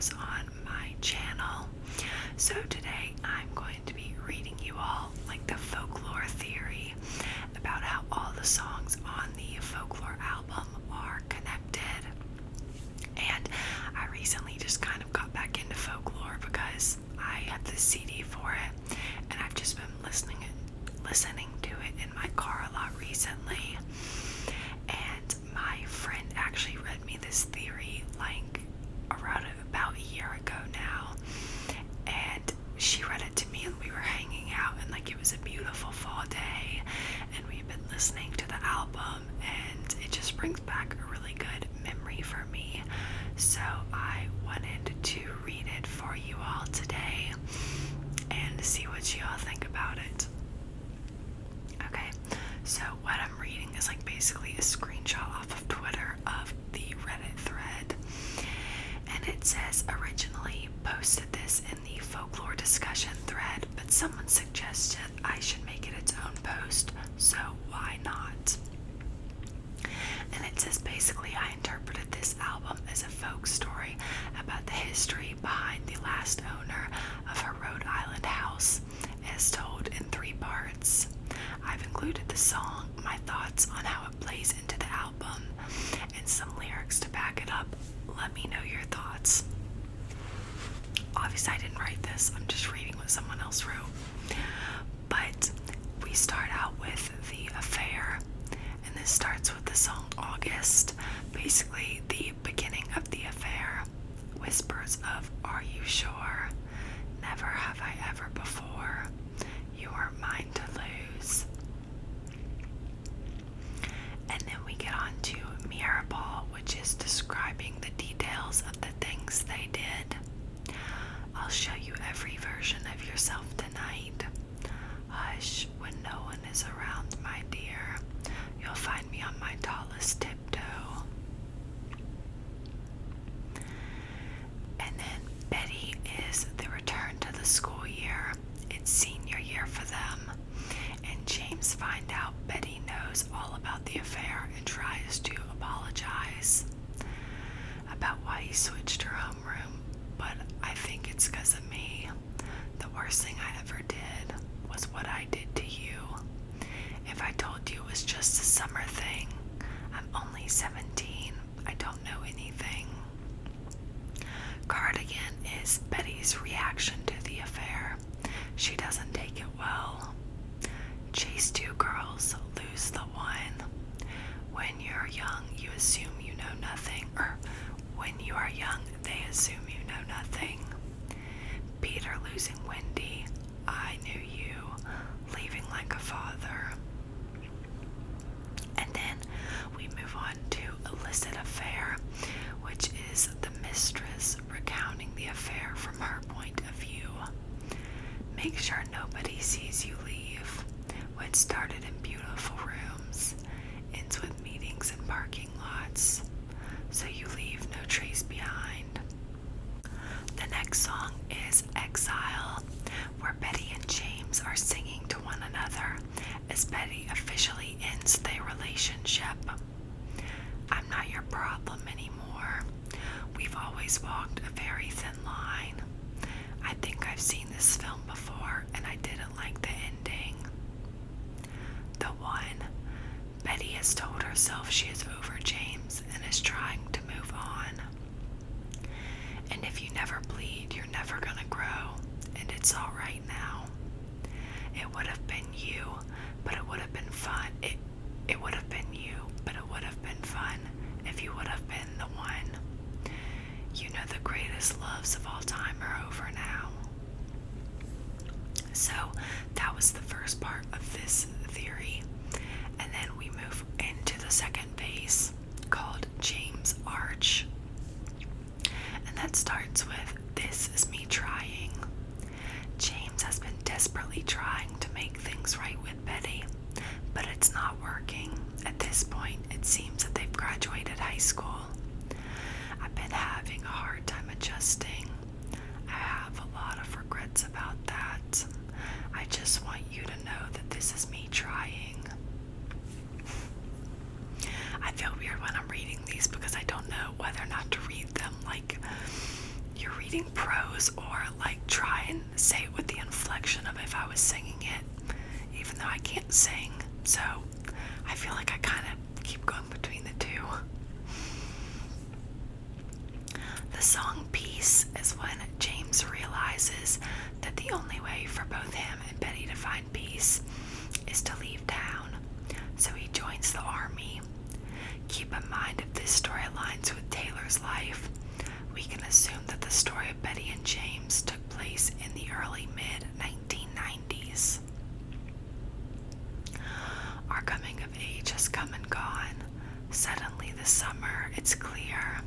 videos on my channel. So today I'm going to be reading you all like the folklore theory about how all the songs on the Folklore album are connected. And I recently just kind of got back into folklore because I had the CD for it, and I've just been listening to it in my car a lot recently. And my friend actually read me this theory like around about a year ago now, and she read it to me and we were hanging out, and like it was a beautiful fall day, and we've been listening to the album, and it just brings back a really good memory for me. So I wanted to read it for you all today and see what you all think about it. Okay, so what I'm reading is like basically a screenshot off of Twitter of the Reddit thread, and it says, originally posted this in the folklore discussion thread, but someone suggested I should make it its own post, so why not? And it says, basically, I interpreted this album as a folk story about the history behind the last owner of her Rhode Island house, as told in 3 parts. I've included the song, my thoughts on how it plays into the album, and some lyrics to back it up. Let me know your thoughts. Obviously, I didn't write this. I'm just reading what someone else wrote. But we start out with The Affair, and this starts with the song August. Basically, the beginning of The Affair. Whispers of, are you sure? Never have I ever before. You are mine to lose. And then we get on to Mirrorball, which is describing the details of the things they did. I'll show you every version of yourself tonight. Hush, when no one is around, my dear. You'll find me on my tallest tiptoe. And then Betty is the return to the school year. It's senior year for them. And James finds out Betty knows all about the affair and tries to apologize about why he switched her homeroom, but I think it's because of me. The worst thing I ever did was what I did to you. If I told you it was just a summer thing, I'm only 17. I don't know anything. Cardigan is Betty's reaction to the affair. She doesn't take it well. Chase 2 girls, lose the one. When you're young, you assume you know nothing, or when you are young, they assume you know nothing. Peter losing Wendy, I knew you, leaving like a father. And then we move on to Illicit Affair, which is the mistress recounting the affair from her point of view. Make sure nobody sees you leave. What started in beautiful rooms ends with meetings in parking lots, so you leave no trace behind. The next song is Exile, where Betty and James are singing to one another as Betty officially ends their relationship. I'm not your problem anymore. We've always walked a very thin line. I think I've seen this film before, and I didn't like the ending. The one. Betty has told herself she is over James and is trying to move on. And if you never bleed, you're never gonna grow, and it's all right now. It would have been you, but it would have been fun. It would have been you, but it would have been fun if you would have been the one. You know the greatest loves of all time are over now. So that was the first part of this theory. And then we move into the second phase called James Arch. And that starts with, this is me trying. James has been desperately trying to make things right with Betty, but it's not working. At this point, it seems that they've graduated high school. I've been having a hard time adjusting. I have a lot of regrets about that. I just want you to know that this is me trying. I feel weird when I'm reading these because I don't know whether or not to read them like you're reading prose or like try and say it with the inflection of if I was singing it, even though I can't sing. So I feel like I kind of keep going between the two. The song Peace is when James realizes that the only way for both him and Betty to find peace is to leave town, so he joins the army. Keep in mind, if this story aligns with Taylor's life, we can assume that the story of Betty and James took place in the early mid-1990s. Our coming of age has come and gone. Suddenly this summer, it's clear.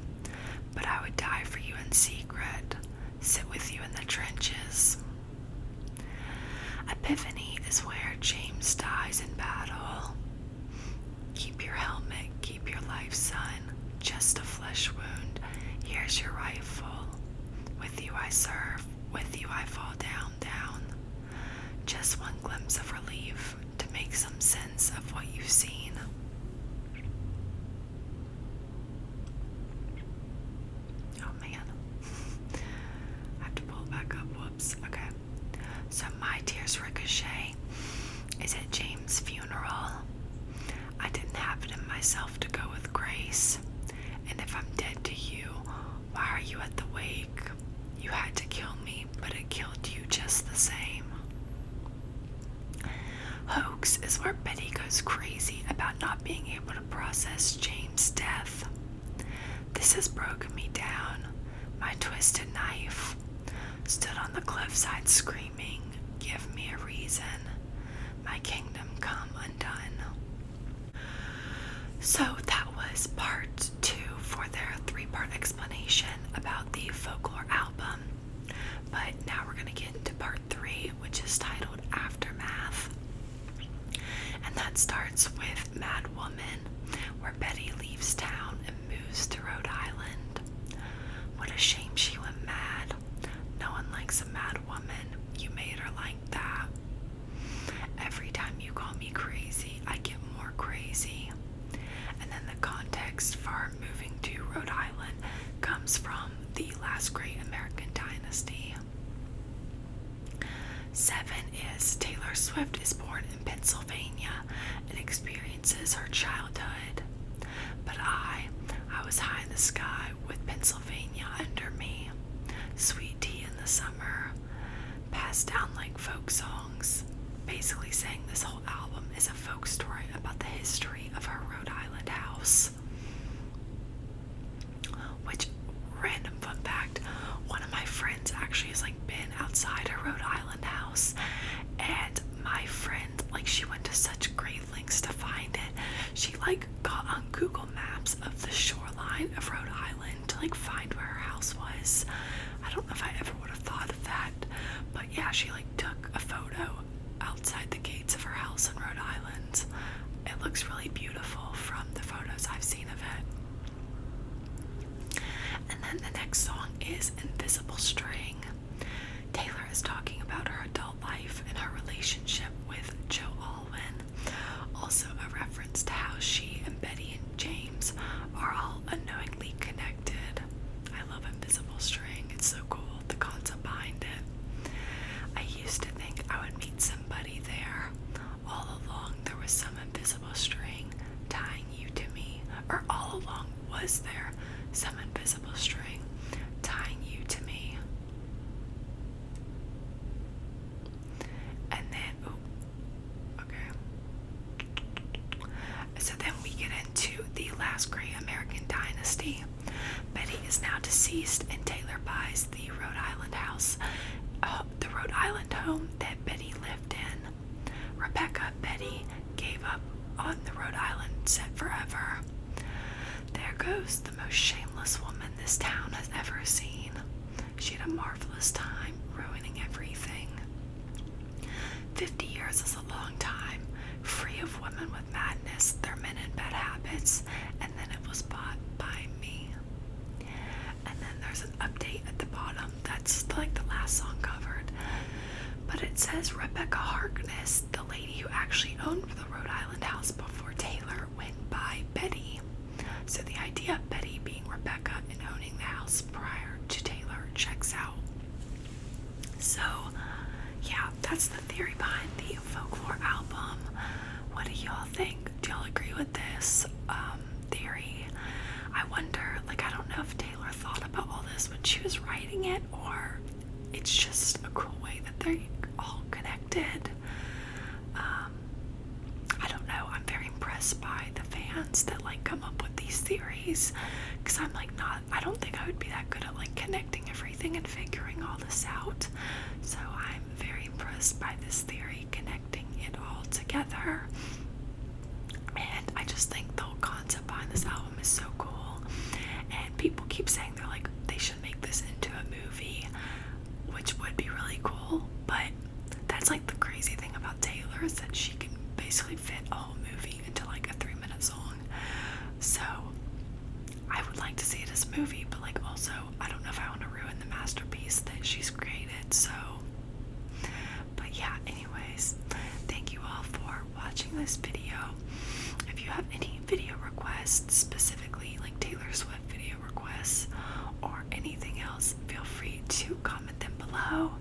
But I would die for you in secret, sit with you in the trenches. Epiphany is where James dies in battle. Keep your helmet, keep your life, son. Just a flesh wound. Here's your rifle. With you I serve, with you I fall down, down. Just one glimpse of relief to make some sense of what you've seen. Oh man. I have to pull it back up. Whoops. Okay. So my tears ricochet is at James' funeral. I didn't have it in myself to go with grace. And if I'm dead to you, why are you at the wake? You had to kill me, but it killed you just the same. Hoax is where Betty goes crazy about not being able to process James' death. This has broken me down. My twisted knife stood on the cliffside screaming, give me a reason. My kingdom come undone. So that was part 2 for their 3-part explanation about the Folklore album. But now we're going to get into part 3, which is titled Aftermath. And that starts with Mad Woman, where Betty leaves town and moves to Rhode Island. What a shame she went mad. No one likes a mad woman. You made her like that. Every time you call me crazy, I get more crazy. And then the context for moving to Rhode Island comes from the last great American dynasty. 7 is Taylor Swift is born in Pennsylvania and experiences her childhood. But I was high in the sky with Pennsylvania under me. Sweet tea in the summer, passed down like folk songs. Basically saying this whole album is a folk story about the history of her Rhode Island house. Which, random fun fact, one of my friends actually has been outside her Rhode Island house, and my friend, she went to such great lengths to find it. She got on Google Maps of the shoreline of Rhode Island to find where her house was. I don't know if I ever would have thought of that, but yeah, she took a photo outside the gates of her house in Rhode Island. It looks really beautiful from the photos I've seen of it. And then the next song is Invisible String. Taylor is talking about her adult life and her relationship with Joe Alwyn. Also a reference to how she and Betty and James are all unknowingly connected. I love Invisible String. It's so cool, the concept behind it. I used to think I would meet somebody there. All along there was some invisible string tying you to me. Or all along was there some invisible string tying you to me. And then, so then we get into the last great American dynasty. Betty is now deceased and Taylor buys the Rhode Island house, the Rhode Island home that Betty lived in. Rebecca, Betty gave up on the Rhode Island set forever. There goes the most shameless woman this town has ever seen. She had a marvelous time ruining everything. 50 years is a long time, free of women with madness, their men and bad habits, and then it was bought by me. And then there's an update at the bottom that's the last song covered. But it says Rebecca Harkness, the lady who actually owned the Rhode Island house before Taylor, went by Betty. So the idea of Betty being Rebecca and owning the house prior to Taylor checks out. So yeah, that's the theory behind the Folklore album. What do y'all think? Do y'all agree with this theory? I wonder, like, I don't know if Taylor thought about all this when she was writing it, or it's just a cool way that they're all connected. I don't know. I'm very impressed by the fans that like come up with these theories, because I'm like I don't think I would be that good at like connecting everything and figuring all this out. So I'm very impressed by this theory, connecting it all together. And I just think the whole concept behind this album is so cool. And people keep saying they're like, they should make this into a movie, which would be really cool. But that's like the crazy thing about Taylor, is that she can basically fit a whole movie into like a 3-minute song. So I would like to see it as a movie, but like also I don't know if I want to ruin the masterpiece that she's created. So, but yeah, anyways, thank you all for watching this video. If you have any video requests, specifically like Taylor Swift video requests or anything else, feel free to comment them below.